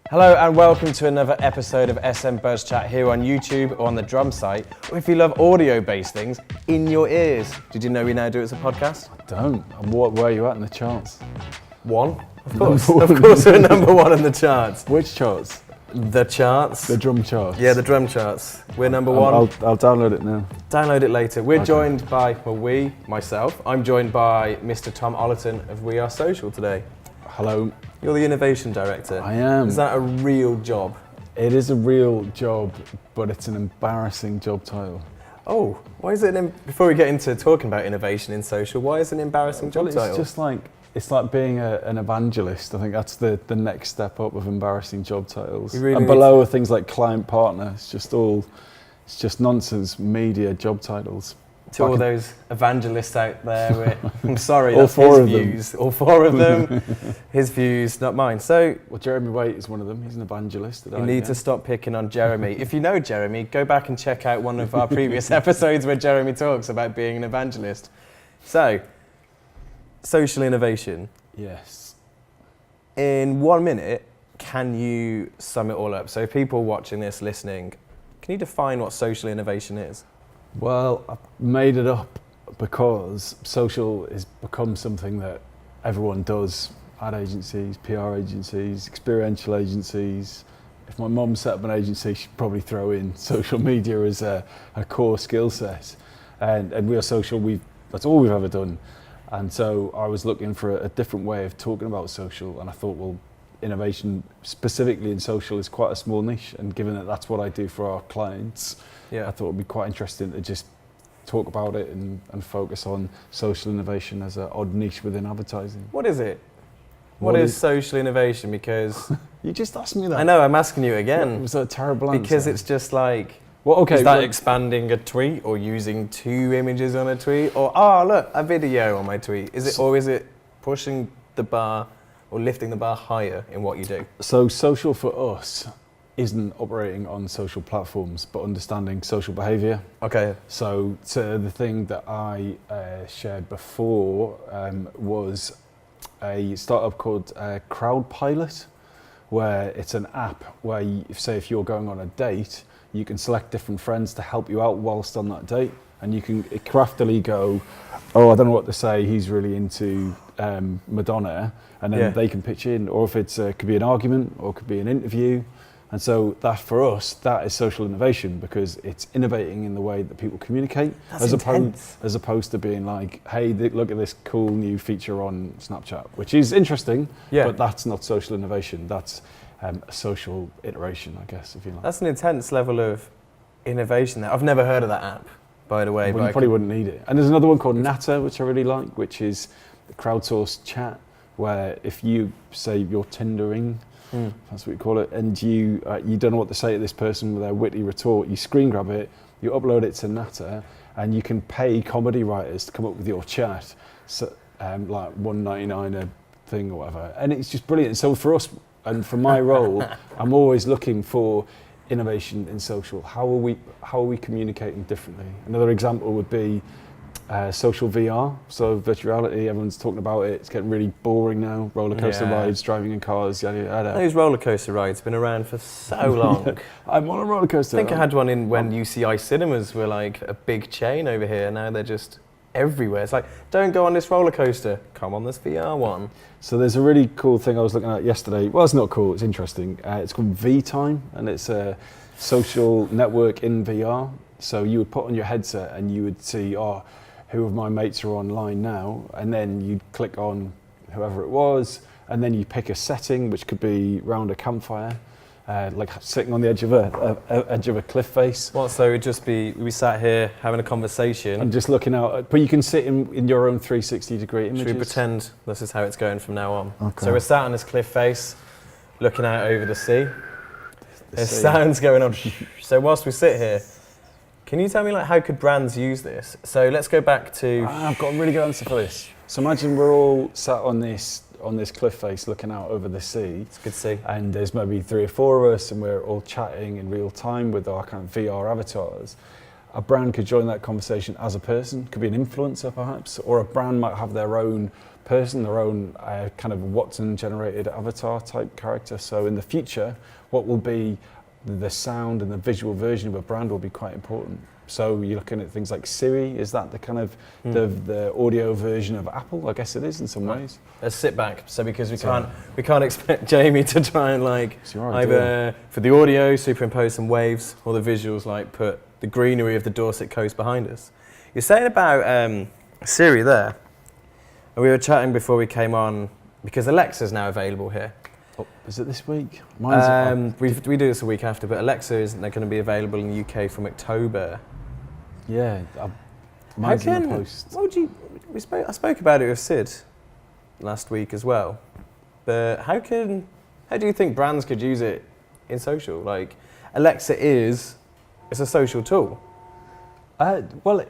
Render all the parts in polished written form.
Hello and welcome to another episode of SM Buzz Chat here on YouTube or on the drum site, or if you love audio-based things, in your ears. Did you know we now do it as a podcast? I don't. And where are you at in the charts? One, of course. Of course we're number one in the charts. Which charts? The charts. The drum charts? Yeah, the drum charts. We're number one. I'll download it now. Download it later. We're joined by, myself, I'm joined by Mr. Tom Ollerton of We Are Social today. Hello. You're the Innovation Director. I am. Is that a real job? It is a real job, but it's an embarrassing job title. Oh, why is it, before we get into talking about innovation in social, why is it an embarrassing job title? It's just like, it's like being an evangelist. I think that's the next step up of embarrassing job titles. And below are things like client partner. It's just nonsense media job titles. To all those evangelists out there, I'm sorry, that's his views. All four of them, his views, not mine. So, well, Jeremy Waite is one of them. He's an evangelist. You need to stop picking on Jeremy. If you know Jeremy, go back and check out one of our previous episodes where Jeremy talks about being an evangelist. So, social innovation. Yes. In 1 minute, can you sum it all up? So people watching this, listening, can you define what social innovation is? Well, I've made it up because social has become something that everyone does. Ad agencies, PR agencies, experiential agencies. If my mum set up an agency, she'd probably throw in social media as a core skill set. And We Are Social, that's all we've ever done. And so I was looking for a different way of talking about social, and I thought, well, innovation specifically in social is quite a small niche, and given that that's what I do for our clients, I thought it'd be quite interesting to just talk about it and focus on social innovation as an odd niche within advertising. What is it? What is social innovation? Because you just asked me that. I know, I'm asking you again. Was that a terrible answer? Because it's just like, is that expanding a tweet or using 2 images on a tweet? Or, look, a video on my tweet. Or is it pushing the bar or lifting the bar higher in what you do? So social for us isn't operating on social platforms, but understanding social behaviour. Okay. So the thing that I shared before was a startup called Crowd Pilot, where it's an app where, if you're going on a date, you can select different friends to help you out whilst on that date, and you can craftily go, I don't know what to say, he's really into Madonna, and then they can pitch in, or if it's could be an argument or it could be an interview. And so that for us, that is social innovation, because it's innovating in the way that people communicate, as opposed to being like, hey, look at this cool new feature on Snapchat, which is interesting, but that's not social innovation. That's a social iteration, I guess, if you like. That's an intense level of innovation there. I've never heard of that app, by the way. Well, you probably wouldn't need it. And there's another one called Natter, which I really like, which is the crowdsourced chat, where if you say you're Tindering, that's what you call it, and you don't know what to say to this person with their witty retort, you screen grab it, you upload it to Natter, and you can pay comedy writers to come up with your chat, so, like $1.99 a thing or whatever, and it's just brilliant. So for us, and for my role, I'm always looking for innovation in social. How are we communicating differently? Another example would be social VR, so virtual reality. Everyone's talking about it. It's getting really boring now. Roller coaster rides, driving in cars. Those roller coaster rides have been around for so long. I'm on a roller coaster. I think I had one in when UCI cinemas were like a big chain over here. Now they're just everywhere. It's like, don't go on this roller coaster. Come on this VR one. So there's a really cool thing I was looking at yesterday. Well, it's not cool. It's interesting. It's called V-Time, and it's a social network in VR. So you would put on your headset and you would see, who of my mates are online now, and then you'd click on whoever it was, and then you pick a setting, which could be round a campfire, like sitting on the edge of a cliff face. Well, so it'd just be, we sat here having a conversation. And just looking out, but you can sit in your own 360-degree images. Should we pretend this is how it's going from now on? Okay. So we're sat on this cliff face, looking out over the sea. There's sounds going on. So whilst we sit here, can you tell me, like, how could brands use this? So let's go back to... I've got a really good answer for this. So imagine we're all sat on this cliff face looking out over the sea. It's good to see. And there's maybe 3 or 4 of us, and we're all chatting in real time with our kind of VR avatars. a brand could join that conversation as a person, could be an influencer perhaps, or a brand might have their own person, their own kind of Watson-generated avatar type character. So in the future, what will be the sound and the visual version of a brand will be quite important. So you're looking at things like Siri. Is that the kind of the audio version of Apple? I guess it is in some ways. Let's sit back. So because we can't expect Jamie to try and like either for the audio superimpose some waves, or the visuals like put the greenery of the Dorset coast behind us. You're saying about Siri there, and we were chatting before we came on because Alexa's now available here. Oh, is it this week? We do this a week after, but Alexa isn't going to be available in the UK from October. Yeah, mine's in the post. I spoke about it with Sid last week as well. But how do you think brands could use it in social? Like, Alexa it's a social tool. Well,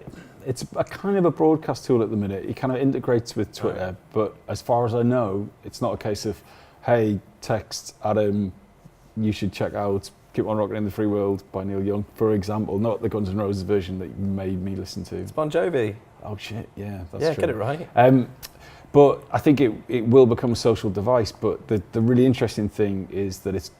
it's a kind of a broadcast tool at the minute. It kind of integrates with Twitter, but as far as I know, it's not a case of, hey, text Adam, you should check out Keep On Rocking in the Free World by Neil Young, for example, not the Guns N' Roses version that you made me listen to. It's Bon Jovi. Oh shit, yeah, that's true. Get it right. But I think it will become a social device, but the really interesting thing is that it's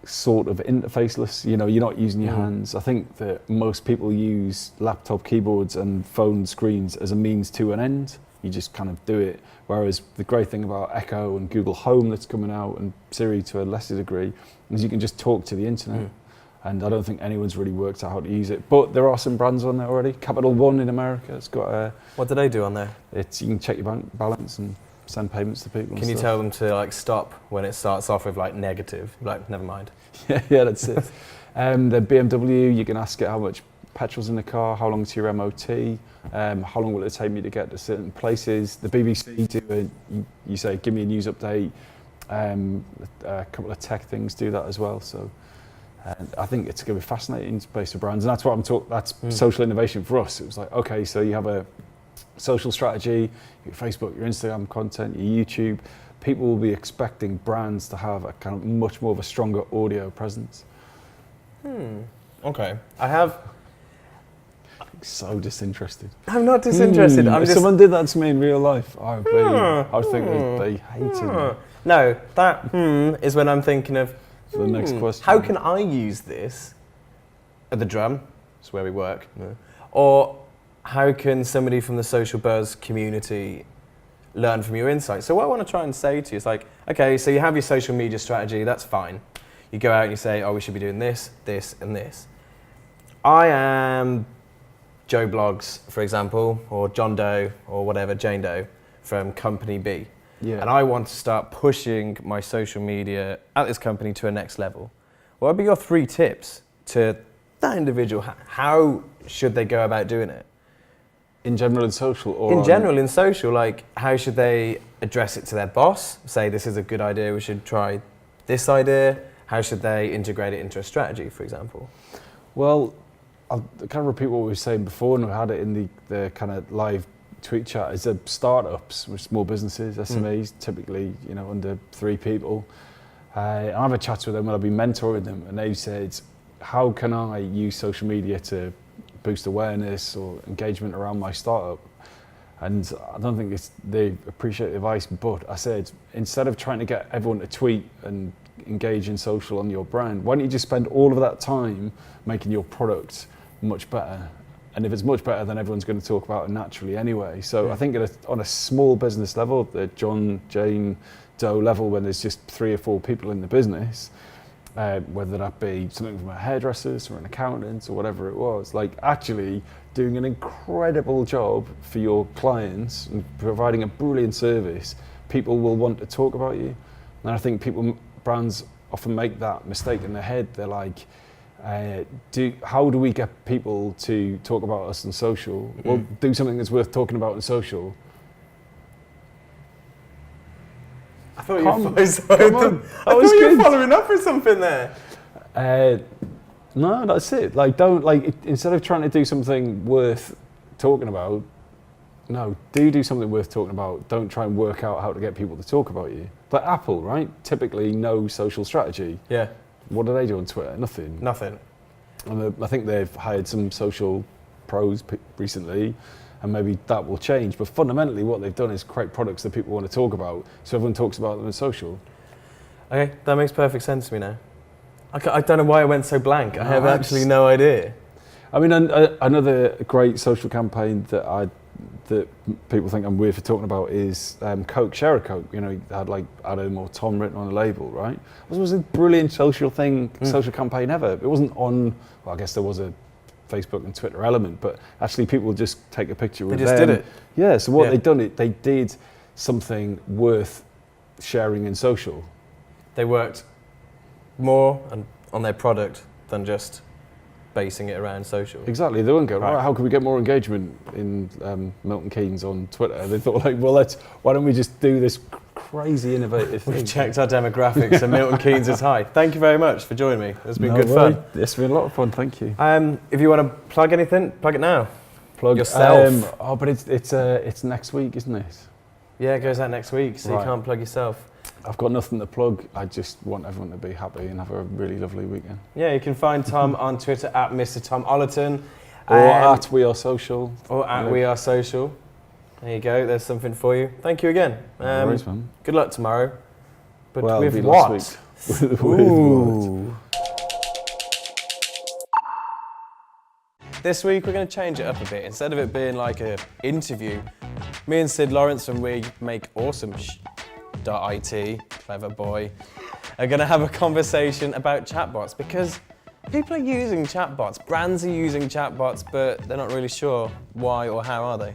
sort of interfaceless. You know, you're not using your hands. I think that most people use laptop keyboards and phone screens as a means to an end. You just kind of do it. Whereas the great thing about Echo and Google Home that's coming out, and Siri to a lesser degree, is you can just talk to the internet. And I don't think anyone's really worked out how to use it. But there are some brands on there already. Capital One in America, it's got a... What do they do on there? You can check your bank balance and send payments to people. Can you tell them to like stop when it starts off with like negative? Like, never mind. yeah, that's it. The BMW, you can ask it how much petrol's in the car, how long to your MOT, how long will it take me to get to certain places. The BBC you say, give me a news update. A couple of tech things do that as well. So I think it's going to be fascinating space for brands, and that's what I'm talking. That's social innovation for us. It was like, okay, so you have a social strategy, your Facebook, your Instagram content, your YouTube. People will be expecting brands to have a kind of much more of a stronger audio presence. Okay, so disinterested. I'm not disinterested. If someone did that to me in real life, I would think they hated me. No, that is when I'm thinking of the next question. How can I use this at the drum? It's where we work. Or how can somebody from the Social Buzz community learn from your insights? So what I want to try and say to you is like, okay, so you have your social media strategy, that's fine. You go out and you say, oh, we should be doing this, this, and this. I am Joe Blogs, for example, or John Doe, or whatever, Jane Doe, from Company B. Yeah. And I want to start pushing my social media at this company to a next level. What would be your 3 tips to that individual? How should they go about doing it? In general in social? Or in general in social, like how should they address it to their boss? Say this is a good idea, we should try this idea. How should they integrate it into a strategy, for example? Well, I'll kind of repeat what we were saying before, and we had it in the kind of live tweet chat, is that startups, with small businesses, SMEs, typically, you know, under 3 people. I have a chat with them when I've been mentoring them, and they've said, how can I use social media to boost awareness or engagement around my startup? And I don't think they appreciate the advice, but I said, instead of trying to get everyone to tweet and engage in social on your brand, why don't you just spend all of that time making your product much better? And if it's much better, then everyone's going to talk about it naturally anyway. So I think on a small business level, the John, Jane Doe level, when there's just 3 or 4 people in the business, whether that be something from a hairdresser or an accountant or whatever it was, like actually doing an incredible job for your clients and providing a brilliant service, people will want to talk about you. And I think brands often make that mistake in their head. They're like, how do we get people to talk about us on social? Well, do something that's worth talking about on social. I thought you were following up with something there. No, that's it. Like, instead of trying to do something worth talking about, no, do something worth talking about. Don't try and work out how to get people to talk about you. Like Apple, right? Typically no social strategy. Yeah. What do they do on Twitter? Nothing. I think they've hired some social pros recently, and maybe that will change. But fundamentally, what they've done is create products that people want to talk about, so everyone talks about them in social. Okay, that makes perfect sense to me now. I don't know why I went so blank. I have actually no idea. I mean, another great social campaign that people think I'm weird for talking about is Coke, Share a Coke. You know, it had like Adam or Tom written on a label, right? It was a brilliant social campaign ever. It wasn't on, well, I guess there was a Facebook and Twitter element, but actually people would just take a picture with them. They just did it. Yeah, so what they did something worth sharing in social. They worked more on their product than just basing it around social. Exactly, they wouldn't go, right, how can we get more engagement in Milton Keynes on Twitter? They thought like, well, why don't we just do this crazy innovative thing? We've checked our demographics and Milton Keynes is high. Thank you very much for joining me. It's been good fun. It's been a lot of fun, thank you. If you want to plug anything, plug it now. Plug yourself. But it's next week, isn't it? Yeah, it goes out next week, so you can't plug yourself. I've got nothing to plug. I just want everyone to be happy and have a really lovely weekend. Yeah, you can find Tom on Twitter at Mr. Tom Ollerton. Or at We Are Social. Or at We Are Social. There you go, there's something for you. Thank you again. Good luck tomorrow. But with what? with what? This week we're going to change it up a bit. Instead of it being like an interview, me and Sid Lawrence from We Make Awesome .it, clever boy, are going to have a conversation about chatbots, because people are using chatbots, brands are using chatbots, but they're not really sure why or how are they.